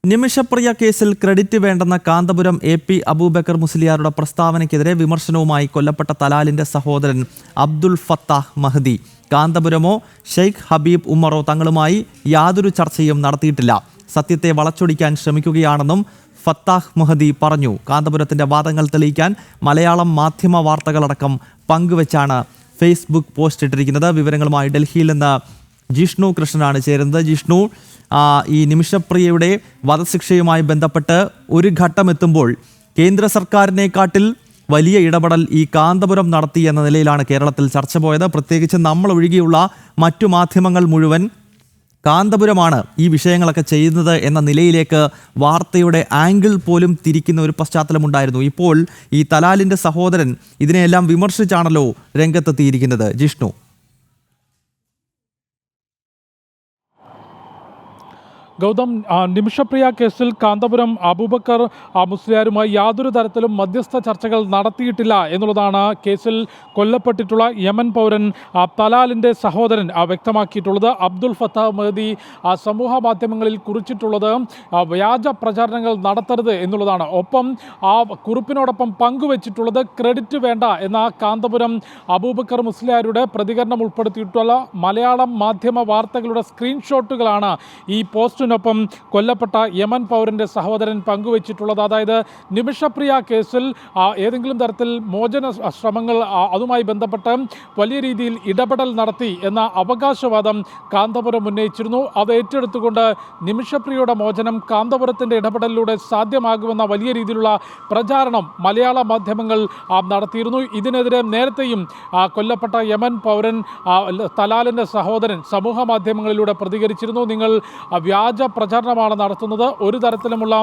നിമിഷപ്രിയ കേസിൽ credit വേണ്ടെന്ന Kanthapuram AP. Abubakar മുസ്ലിയാരുടെ പ്രസ്താവനയ്ക്കെതിരെ വിമർശനവുമായി കൊല്ലപ്പെട്ട തലാലിന്റെ സഹോദരൻ അബ്ദുൽ ഫത്താഹ് മഹ്ദി. കാന്തപുരമോ ഷെയ്ഖ് ഹബീബ് ഉമ്മറോ തങ്ങളുമായി യാതൊരു ചർച്ചയും നടത്തിയിട്ടില്ല, സത്യത്തെ വളച്ചൊടിക്കാൻ ശ്രമിക്കുകയാണെന്നും ഫത്താഹ് മഹ്ദി പറഞ്ഞു. കാന്തപുരത്തിന്റെ വാദങ്ങൾ തെളിയിക്കാൻ മലയാളം മാധ്യമ വാർത്തകളടക്കം പങ്കുവച്ചാണ് ഫേസ്ബുക്ക് പോസ്റ്റ് ഇട്ടിരിക്കുന്നത്. വിവരങ്ങളുമായി ഡൽഹിയിൽ നിന്ന് ജിഷ്ണു കൃഷ്ണനാണ് ചേരുന്നത്. ജിഷ്ണു, ഈ നിമിഷപ്രിയയുടെ വധശിക്ഷയുമായി ബന്ധപ്പെട്ട് ഒരു ഘട്ടം എത്തുമ്പോൾ കേന്ദ്ര സർക്കാരിനെക്കാട്ടിൽ വലിയ ഇടപെടൽ ഈ കാന്തപുരം നടത്തി എന്ന നിലയിലാണ് കേരളത്തിൽ ചർച്ച പോയത്. പ്രത്യേകിച്ച് നമ്മൾ ഒഴികെയുള്ള മറ്റു മാധ്യമങ്ങൾ മുഴുവൻ കാന്തപുരമാണ് ഈ വിഷയങ്ങളൊക്കെ ചെയ്യുന്നത് എന്ന നിലയിലേക്ക് വാർത്തയുടെ ആംഗിൾ പോലും തിരിക്കുന്ന ഒരു പശ്ചാത്തലമുണ്ടായിരുന്നു. ഇപ്പോൾ ഈ തലാലിൻ്റെ സഹോദരൻ ഇതിനെയെല്ലാം വിമർശിച്ചാണല്ലോ രംഗത്തെത്തിയിരിക്കുന്നത്. ജിഷ്ണു, ഗൗതം, നിമിഷപ്രിയ കേസിൽ കാന്തപുരം അബൂബക്കർ മുസ്ലിയാരുമായി യാതൊരു തരത്തിലും മധ്യസ്ഥ ചർച്ചകൾ നടത്തിയിട്ടില്ല എന്നുള്ളതാണ് കേസിൽ കൊല്ലപ്പെട്ടിട്ടുള്ള യമൻ പൗരൻ തലാലിൻ്റെ സഹോദരൻ വ്യക്തമാക്കിയിട്ടുള്ളത്. അബ്ദുൽ ഫത്താഹ് മഹ്ദി സമൂഹ മാധ്യമങ്ങളിൽ കുറിച്ചിട്ടുള്ളത് വ്യാജ പ്രചാരണങ്ങൾ നടത്തരുത് എന്നുള്ളതാണ്. ഒപ്പം ആ കുറിപ്പിനോടൊപ്പം പങ്കുവച്ചിട്ടുള്ളത് ക്രെഡിറ്റ് വേണ്ട എന്ന കാന്തപുരം അബൂബക്കർ മുസ്ലിയാരുടെ പ്രതികരണം ഉൾപ്പെടുത്തിയിട്ടുള്ള മലയാളം മാധ്യമ വാർത്തകളുടെ സ്ക്രീൻഷോട്ടുകളാണ് ഈ പോസ്റ്റിനൊപ്പം കൊല്ലപ്പെട്ട യമൻ പൗരൻ്റെ സഹോദരൻ പങ്കുവച്ചിട്ടുള്ളത്. അതായത് നിമിഷപ്രിയ കേസിൽ ഏതെങ്കിലും തരത്തിൽ മോചന ശ്രമങ്ങൾ അതുമായി ബന്ധപ്പെട്ട് വലിയ രീതിയിൽ ഇടപെടൽ നടത്തി എന്ന അവകാശവാദം കാന്തപുരം ഉന്നയിച്ചിരുന്നു. അത് ഏറ്റെടുത്തുകൊണ്ട് നിമിഷപ്രിയയുടെ മോചനം കാന്തപുരത്തിൻ്റെ ഇടപെടലിലൂടെ സാധ്യമാകുമെന്ന വലിയ രീതിയിലുള്ള പ്രചാരണം മലയാള മാധ്യമങ്ങൾ നടത്തിയിരുന്നു. ഇതിനെതിരെ നേരത്തെയും കൊല്ലപ്പെട്ട യമൻ പൗരൻ തലാലിൻ്റെ സഹോദരൻ സമൂഹ മാധ്യമങ്ങളിലൂടെ പ്രതികരിച്ചിരുന്നു. നിങ്ങൾ വ്യാജ പ്രചാരണമാണ് നടത്തുന്നത്, ഒരു തരത്തിലുമുള്ള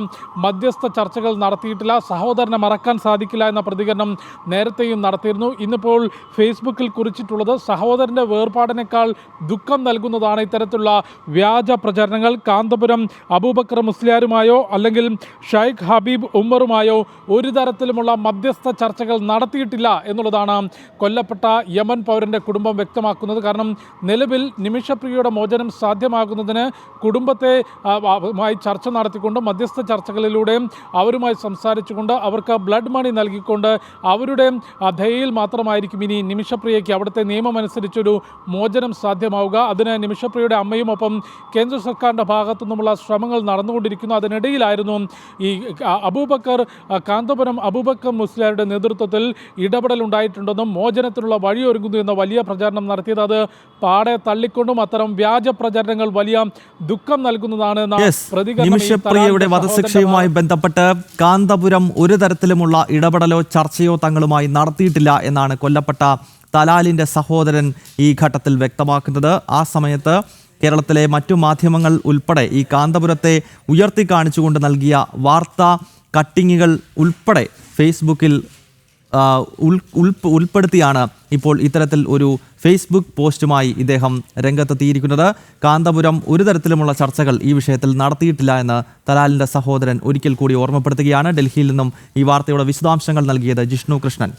മധ്യസ്ഥ ചർച്ചകൾ നടത്തിയിട്ടില്ല, സഹോദരനെ മറക്കാൻ സാധിക്കില്ല എന്ന പ്രതികരണം നേരത്തെയും നടത്തിയിരുന്നു. ഇന്നിപ്പോൾ ഫേസ്ബുക്കിൽ കുറിച്ചിട്ടുള്ളത് സഹോദരൻ്റെ വേർപാടിനേക്കാൾ ദുഃഖം നൽകുന്നതാണ് ഇത്തരത്തിലുള്ള വ്യാജ പ്രചാരണങ്ങൾ. കാന്തപുരം അബൂബക്കർ മുസ്ലിയാരുമായോ അല്ലെങ്കിൽ ഷെയ്ഖ് ഹബീബ് ഉമ്മറുമായോ ഒരു തരത്തിലുമുള്ള മധ്യസ്ഥ ചർച്ചകൾ നടത്തിയിട്ടില്ല എന്നുള്ളതാണ് കൊല്ലപ്പെട്ട യമൻ പൗരൻ്റെ കുടുംബം വ്യക്തമാക്കുന്നത്. കാരണം നിലവിൽ നിമിഷപ്രിയയുടെ മോചനം സാധ്യമാകുന്നതിന് കുടുംബത്തെ ചർച്ച നടത്തിക്കൊണ്ട് മധ്യസ്ഥ ചർച്ചകളിലൂടെയും അവരുമായി സംസാരിച്ചുകൊണ്ട് അവർക്ക് ബ്ലഡ് മണി നൽകിക്കൊണ്ട് അവരുടെ ദയയിൽ മാത്രമായിരിക്കും ഇനി നിമിഷപ്രിയയ്ക്ക് അവിടുത്തെ നിയമം അനുസരിച്ചൊരു മോചനം സാധ്യമാവുക. അതിന് നിമിഷപ്രിയയുടെ അമ്മയും ഒപ്പം കേന്ദ്ര സർക്കാരിൻ്റെ ഭാഗത്തു നിന്നുമുള്ള ശ്രമങ്ങൾ നടന്നുകൊണ്ടിരിക്കുന്നു. അതിനിടയിലായിരുന്നു ഈ കാന്തപുരം അബൂബക്കർ മുസ്ലിയാരുടെ നേതൃത്വത്തിൽ ഇടപെടൽ ഉണ്ടായിട്ടുണ്ടെന്നും മോചനത്തിനുള്ള വഴിയൊരുങ്ങുന്നു എന്ന വലിയ പ്രചാരണം നടത്തിയത്. അത് പാടെ തള്ളിക്കൊണ്ടും അത്തരം വ്യാജ പ്രചാരണങ്ങൾ വലിയ ദുഃഖം നൽകുന്നതാണ്. നിമിഷപ്രിയയുടെ വധശിക്ഷയുമായി ബന്ധപ്പെട്ട് കാന്തപുരം ഒരു തരത്തിലുമുള്ള ഇടപെടലോ ചർച്ചയോ തങ്ങളുമായി നടത്തിയിട്ടില്ല എന്നാണ് കൊല്ലപ്പെട്ട തലാലിൻ്റെ സഹോദരൻ ഈ ഘട്ടത്തിൽ വ്യക്തമാക്കുന്നത്. ആ സമയത്ത് കേരളത്തിലെ മറ്റു മാധ്യമങ്ങൾ ഉൾപ്പെടെ ഈ കാന്തപുരത്തെ ഉയർത്തി കാണിച്ചുകൊണ്ട് നൽകിയ വാർത്താ കട്ടിങ്ങുകൾ ഉൾപ്പെടെ ഫേസ്ബുക്കിൽ ഉൾപ്പെടുത്തിയാണ് ഇപ്പോൾ ഇത്തരത്തിൽ ഒരു ഫേസ്ബുക്ക് പോസ്റ്റുമായി ഇദ്ദേഹം രംഗത്തെത്തിയിരിക്കുന്നത്. കാന്തപുരം ഒരു തരത്തിലുമുള്ള ചർച്ചകൾ ഈ വിഷയത്തിൽ നടത്തിയിട്ടില്ല എന്ന് തലാലിൻ്റെ സഹോദരൻ ഒരിക്കൽ കൂടി ഓർമ്മപ്പെടുത്തുകയാണ്. ഡൽഹിയിൽ നിന്നും ഈ വാർത്തയുടെ വിശദാംശങ്ങൾ നൽകിയത് ജിഷ്ണു കൃഷ്ണൻ.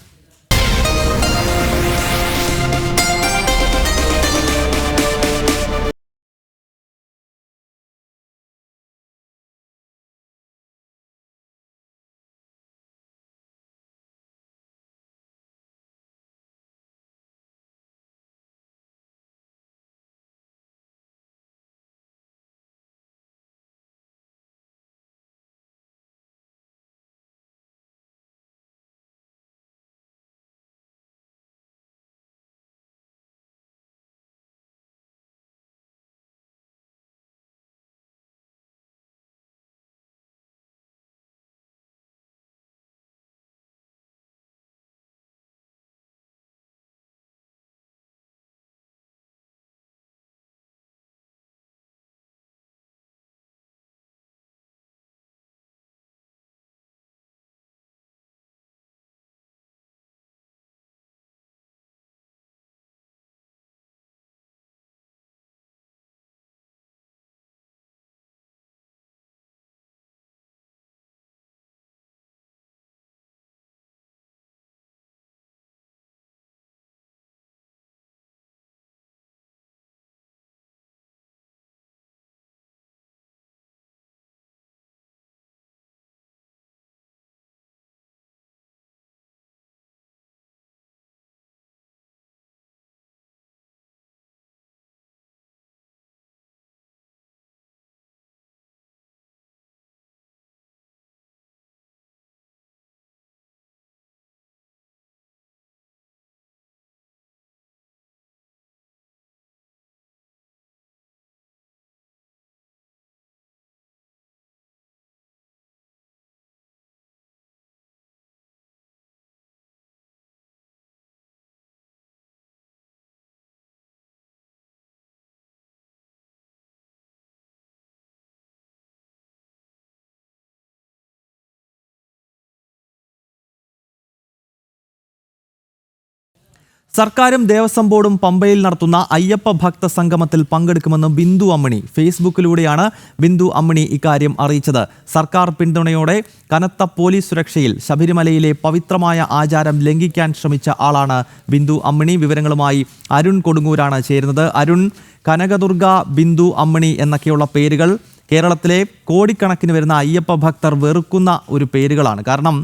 സർക്കാരും ദേവസ്വം ബോർഡും പമ്പയിൽ നടത്തുന്ന അയ്യപ്പ ഭക്ത സംഗമത്തിൽ പങ്കെടുക്കുമെന്ന് ബിന്ദു അമ്മിണി. ഫേസ്ബുക്കിലൂടെയാണ് ബിന്ദു അമ്മിണി ഇക്കാര്യം അറിയിച്ചത്. സർക്കാർ പിന്തുണയോടെ കനത്ത പോലീസ് സുരക്ഷയിൽ ശബരിമലയിലെ പവിത്രമായ ആചാരം ലംഘിക്കാൻ ശ്രമിച്ച ആളാണ് ബിന്ദു അമ്മിണി. വിവരങ്ങളുമായി അരുൺ കൊടുങ്ങൂരാണ് ചേരുന്നത്. അരുൺ, കനകദുർഗ, ബിന്ദു അമ്മിണി എന്നൊക്കെയുള്ള പേരുകൾ കേരളത്തിലെ കോടിക്കണക്കിന് വരുന്ന അയ്യപ്പ ഭക്തർ വെറുക്കുന്ന ഒരു പേരുകളാണ്. കാരണം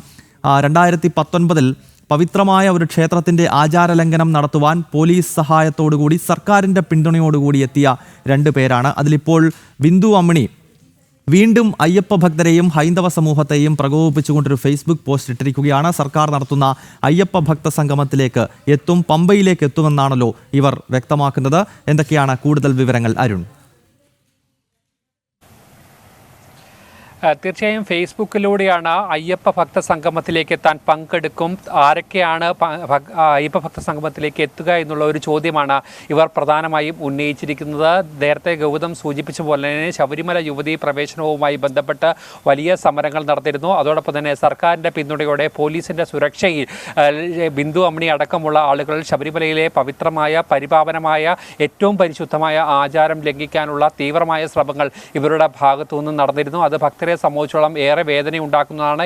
2019 പവിത്രമായ ഒരു ക്ഷേത്രത്തിന്റെ ആചാരലംഘനം നടത്തുവാൻ പോലീസ് സഹായത്തോടുകൂടി സർക്കാരിന്റെ പിന്തുണയോടുകൂടി എത്തിയ 2 പേരാണ്. അതിലിപ്പോൾ ബിന്ദു അമ്മിണി വീണ്ടും അയ്യപ്പ ഭക്തരെയും ഹൈന്ദവ സമൂഹത്തെയും പ്രകോപിപ്പിച്ചുകൊണ്ടൊരു ഫേസ്ബുക്ക് പോസ്റ്റ് ഇട്ടിരിക്കുകയാണ്. സർക്കാർ നടത്തുന്ന അയ്യപ്പ ഭക്ത സംഗമത്തിലേക്ക് എത്തും, പമ്പയിലേക്ക് എത്തുമെന്നാണല്ലോ ഇവർ വ്യക്തമാക്കുന്നത്. എന്തൊക്കെയാണ് കൂടുതൽ വിവരങ്ങൾ അരുൺ? തീർച്ചയായും ഫേസ്ബുക്കിലൂടെയാണ് അയ്യപ്പ ഭക്ത സംഗമത്തിലേക്ക് എത്താൻ പങ്കെടുക്കും, ആരൊക്കെയാണ് അയ്യപ്പ ഭക്ത സംഗമത്തിലേക്ക് എത്തുക എന്നുള്ള ഒരു ചോദ്യമാണ് ഇവർ പ്രധാനമായും ഉന്നയിച്ചിരിക്കുന്നത്. നേരത്തെ ഗൗതം സൂചിപ്പിച്ച പോലെ തന്നെ ശബരിമല യുവതീ പ്രവേശനവുമായി ബന്ധപ്പെട്ട് വലിയ സമരങ്ങൾ നടത്തിയിരുന്നു. അതോടൊപ്പം തന്നെ സർക്കാരിൻ്റെ പിന്തുണയോടെ പോലീസിൻ്റെ സുരക്ഷയിൽ ബിന്ദു അമ്മിണി അടക്കമുള്ള ആളുകൾ ശബരിമലയിലെ പവിത്രമായ പരിപാവനമായ ഏറ്റവും പരിശുദ്ധമായ ആചാരം ലംഘിക്കാനുള്ള തീവ്രമായ ശ്രമങ്ങൾ ഇവരുടെ ഭാഗത്തുനിന്ന് നടന്നിരുന്നു. അത് ഭക്തരെ സംബന്ധിച്ചോളം ഏറെ വേദന ഉണ്ടാക്കുന്നതാണ്,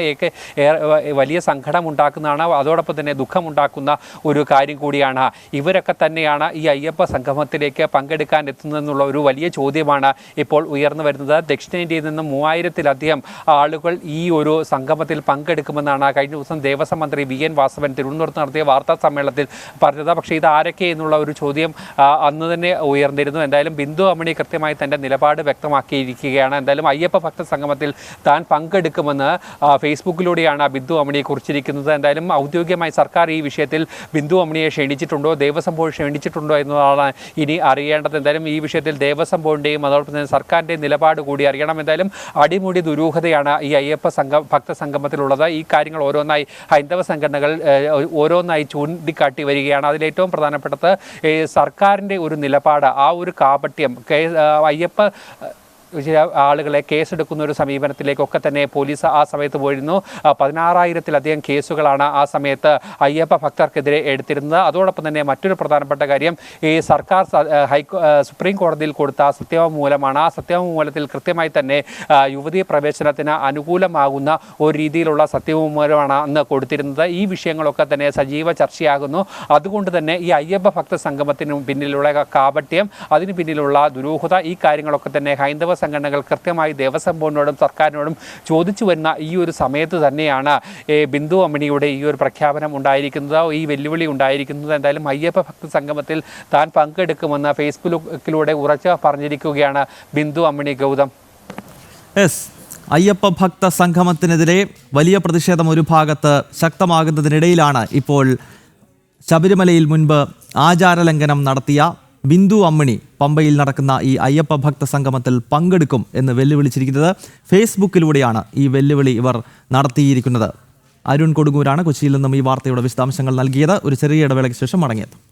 വലിയ സങ്കടം ഉണ്ടാക്കുന്നതാണ്, അതോടൊപ്പം തന്നെ ദുഃഖമുണ്ടാക്കുന്ന ഒരു കാര്യം കൂടിയാണ്. ഇവരൊക്കെ തന്നെയാണ് ഈ അയ്യപ്പ സംഗമത്തിലേക്ക് പങ്കെടുക്കാൻ എത്തുന്നതെന്നുള്ള ഒരു വലിയ ചോദ്യമാണ് ഇപ്പോൾ ഉയർന്നു വരുന്നത്. ദക്ഷിണേന്ത്യയിൽ നിന്നും 3000-ലധികം ആളുകൾ ഈ ഒരു സംഗമത്തിൽ പങ്കെടുക്കുമെന്നാണ് കഴിഞ്ഞ ദിവസം ദേവസ്വം മന്ത്രി VN വാസവൻ തിരുവനന്തപുരത്ത് നടത്തിയ വാർത്താ സമ്മേളനത്തിൽ പറഞ്ഞത്. പക്ഷേ ഇത് ആരൊക്കെ എന്നുള്ള ഒരു ചോദ്യം അന്ന് തന്നെ ഉയർന്നിരുന്നു. എന്തായാലും ബിന്ദു അമ്മിണി കൃത്യമായി തൻ്റെ നിലപാട് വ്യക്തമാക്കിയിരിക്കുകയാണ്. എന്തായാലും അയ്യപ്പ ഭക്ത സംഗമത്തിൽ താൻ പങ്കെടുക്കുമെന്ന് ഫേസ്ബുക്കിലൂടെയാണ് ബിന്ദു അമ്മിണിയെ കുറിച്ചിരിക്കുന്നത്. എന്തായാലും ഔദ്യോഗികമായി സർക്കാർ ഈ വിഷയത്തിൽ ബിന്ദു അമ്മിണിയെ ക്ഷണിച്ചിട്ടുണ്ടോ, ദേവസ്വം ബോർഡ് ക്ഷണിച്ചിട്ടുണ്ടോ എന്നതാണ് ഇനി അറിയേണ്ടത്. എന്തായാലും ഈ വിഷയത്തിൽ ദേവസ്വം ബോർഡിൻ്റെയും അതോടൊപ്പം തന്നെ സർക്കാരിൻ്റെയും നിലപാട് കൂടി അറിയണം. എന്തായാലും അടിമുടി ദുരൂഹതയാണ് ഈ അയ്യപ്പ ഭക്ത സംഗമത്തിലുള്ളത്. ഈ കാര്യങ്ങൾ ഓരോന്നായി ഹൈന്ദവ സംഘടനകൾ ഓരോന്നായി ചൂണ്ടിക്കാട്ടി വരികയാണ്. അതിലേറ്റവും പ്രധാനപ്പെട്ടത് സർക്കാരിൻ്റെ ഒരു നിലപാട്, ആ ഒരു കാപട്യം, അയ്യപ്പ ആളുകളെ കേസെടുക്കുന്ന ഒരു സമീപനത്തിലേക്കൊക്കെ തന്നെ പോലീസ് ആ സമയത്ത് പോയിരുന്നു. 16,000-ലധികം കേസുകളാണ് ആ സമയത്ത് അയ്യപ്പ ഭക്തർക്കെതിരെ എടുത്തിരുന്നത്. അതോടൊപ്പം തന്നെ മറ്റൊരു പ്രധാനപ്പെട്ട കാര്യം, ഈ സർക്കാർ സുപ്രീം കോടതിയിൽ കൊടുത്ത സത്യവാങ്മൂലമാണ്. ആ സത്യവാങ്മൂലത്തിൽ കൃത്യമായി തന്നെ യുവതീ പ്രവേശനത്തിന് അനുകൂലമാകുന്ന ഒരു രീതിയിലുള്ള സത്യവാങ്മൂലമാണ് അന്ന് കൊടുത്തിരുന്നത്. ഈ വിഷയങ്ങളൊക്കെ തന്നെ സജീവ ചർച്ചയാകുന്നു. അതുകൊണ്ട് തന്നെ ഈ അയ്യപ്പ ഭക്ത സംഗമത്തിനു പിന്നിലുള്ള കാപട്യം, അതിന് പിന്നിലുള്ള ദുരൂഹത, ഈ കാര്യങ്ങളൊക്കെ തന്നെ ഹൈന്ദവ സംഘടനകൾ കൃത്യമായി ദേവസ്വം ബോർഡിനോടും സർക്കാരിനോടും ചോദിച്ചു വരുന്ന ഈ ഒരു സമയത്ത് തന്നെയാണ് ബിന്ദു അമ്മിണിയുടെ ഈ ഒരു പ്രഖ്യാപനം ഉണ്ടായിരിക്കുന്നത്, ഈ വെല്ലുവിളി ഉണ്ടായിരിക്കുന്നത്. എന്തായാലും അയ്യപ്പ ഭക്ത സംഗമത്തിൽ താൻ പങ്കെടുക്കുമെന്ന് ഫേസ്ബുക്കിലൂടെ ഉറച്ചു പറഞ്ഞിരിക്കുകയാണ് ബിന്ദു അമ്മിണി. ഗൗതം, അയ്യപ്പ ഭക്ത സംഗമത്തിനെതിരെ വലിയ പ്രതിഷേധം ഒരു ഭാഗത്ത് ശക്തമാകുന്നതിനിടയിലാണ് ഇപ്പോൾ ശബരിമലയിൽ മുൻപ് ആചാരലംഘനം നടത്തിയ ബിന്ദു അമ്മിണി പമ്പയിൽ നടക്കുന്ന ഈ അയ്യപ്പ ഭക്ത സംഗമത്തിൽ പങ്കെടുക്കും എന്ന് വെല്ലുവിളിച്ചിരിക്കുന്നത്. ഫേസ്ബുക്കിലൂടെയാണ് ഈ വെല്ലുവിളി ഇവർ നടത്തിയിരിക്കുന്നത്. അരുൺ കൊടുങ്ങൂരാണ് കൊച്ചിയിൽ നിന്നും ഈ വാർത്തയുടെ വിശദാംശങ്ങൾ നൽകിയത്. ഒരു ചെറിയ ഇടവേളയ്ക്ക് ശേഷം മടങ്ങിയെത്തും.